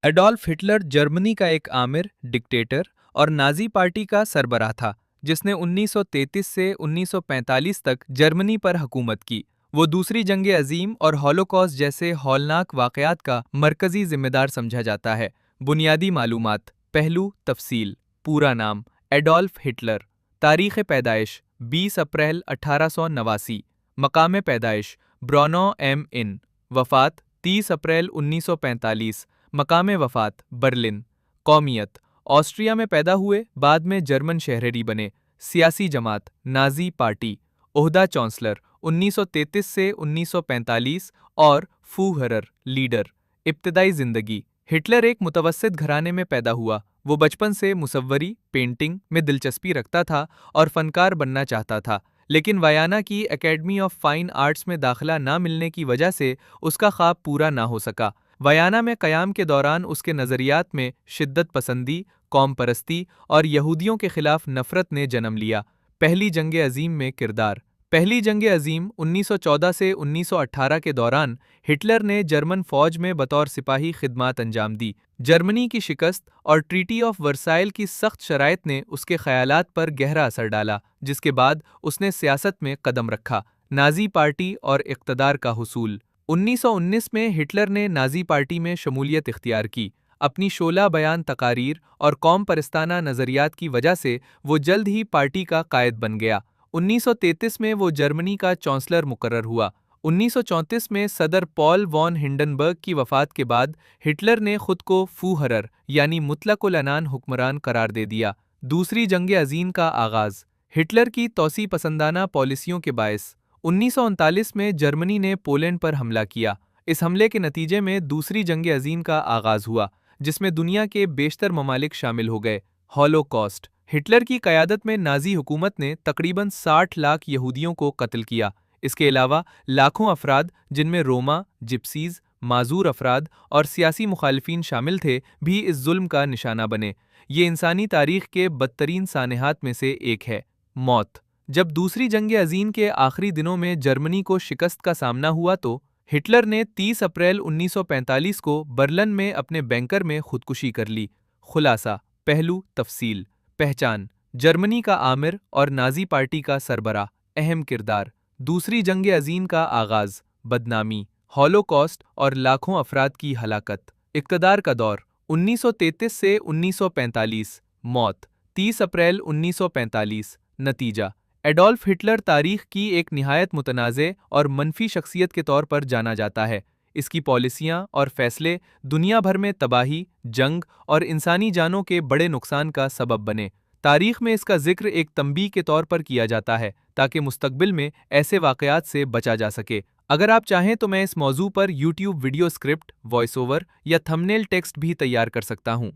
Adolf Hitler Germany का एक Aamir, dictator और नाजी पार्टी का सरबराह था, जिसने 1933 से 1945 तक जर्मनी पर हुकूमत की। वो दूसरी जंग अजीम और हॉलोकॉस्ट जैसे हौलनाक वाक़यात का मरकज़ी जिम्मेदार समझा जाता है। बुनियादी मालूमात। पहलू तफसील। पूरा नाम एडोल्फ हिटलर। तारीख़ पैदाइश 20 अप्रैल 1889। मकाम पैदाइश ब्रॉनो एम इन। वफ़ात 30 अप्रैल 1945। मकाम वफ़ात बर्लिन। कौमियत ऑस्ट्रिया में पैदा हुए, बाद में जर्मन शहरी बने। सियासी जमात नाजी पार्टी। ओहदा चांसलर 1933 से 1945 और फूहरर लीडर। इब्तदाई ज़िंदगी हिटलर एक मुतवस्सित घराने में पैदा हुआ। वो बचपन से मुसव्वरी पेंटिंग में दिलचस्पी रखता था और फनकार बनना चाहता था, लेकिन वयाना की एकेडमी ऑफ फाइन आर्ट्स में दाखिला ना मिलने की वजह से उसका ख्वाब पूरा ना हो सका। वयाना में क़याम के दौरान उसके नज़रियात में शिद्दत पसंदी, कौम परस्ती और यहूदियों के खिलाफ नफ़रत ने जन्म लिया। पहली जंग अजीम में किरदार। पहली जंग अजीम 1914 से 1918 के दौरान हिटलर ने जर्मन फ़ौज में बतौर सिपाही खिदमत अंजाम दी। जर्मनी की शिकस्त और ट्रीटी ऑफ वर्साइल की सख्त शराइत ने उसके ख़यालात पर गहरा असर डाला, जिसके बाद उसने सियासत में कदम रखा। नाजी पार्टी और इक़्तिदार का हुसूल 1919 में हिटलर ने नाजी पार्टी में शमूलियत इख्तियार की। अपनी शोला बयान तकारीर और कौम परस्ताना नज़रियात की वजह से वो जल्द ही पार्टी का कायद बन गया। 1933 में वो जर्मनी का चांसलर मुकर्रर हुआ। 1934 में सदर पॉल वॉन हिंडनबर्ग की वफ़ात के बाद हिटलर ने खुद को फूहरर यानी मुतलकुल अनान हुक्मरान करार दे दिया। दूसरी जंग अजीम का आगाज़ हिटलर की तौसी पसंदाना पॉलिसियों के बायस 1939 में जर्मनी ने पोलैंड पर हमला किया। इस हमले के नतीजे में दूसरी जंग अजीम का आगाज़ हुआ, जिसमें दुनिया के बेशतर ममालिक शामिल हो गए। हॉलोकॉस्ट हिटलर की क़यादत में नाजी हुकूमत ने तकरीबन 60 लाख यहूदियों को कत्ल किया। इसके अलावा लाखों अफराद, जिनमें रोमा, जिप्सीज, माजूर अफराद और सियासी मुखालिफिन शामिल थे, भी इस जुल्म का निशाना बने। ये इंसानी तारीख़ के बदतरीन सानहात में से एक है। मौत जब दूसरी जंग अजीम के आखिरी दिनों में जर्मनी को शिकस्त का सामना हुआ तो हिटलर ने 30 अप्रैल 1945 को बर्लिन में अपने बैंकर में खुदकुशी कर ली। खुलासा। पहलू तफसील। पहचान जर्मनी का आमिर और नाजी पार्टी का सरबराह। अहम किरदार दूसरी जंग अजीम का आगाज़, बदनामी, हॉलोकॉस्ट और लाखों अफराद की हलाकत। इक़्तिदार का दौर 1933 से 1945। मौत 30 अप्रैल 1945। नतीजा एडोल्फ हिटलर तारीख़ की एक निहायत मुतनाज़े और मनफी शख्सियत के तौर पर जाना जाता है। इसकी पॉलिसियाँ और फैसले दुनिया भर में तबाही, जंग और इंसानी जानों के बड़े नुकसान का सबब बने। तारीख़ में इसका जिक्र एक तंबीह के तौर पर किया जाता है, ताकि मुस्तकबिल में ऐसे वाक़यात से बचा जा सके। अगर आप चाहें तो मैं इस मौजू पर YouTube video script, voice over या थंबनेल टेक्स्ट भी तैयार कर सकता हूँ।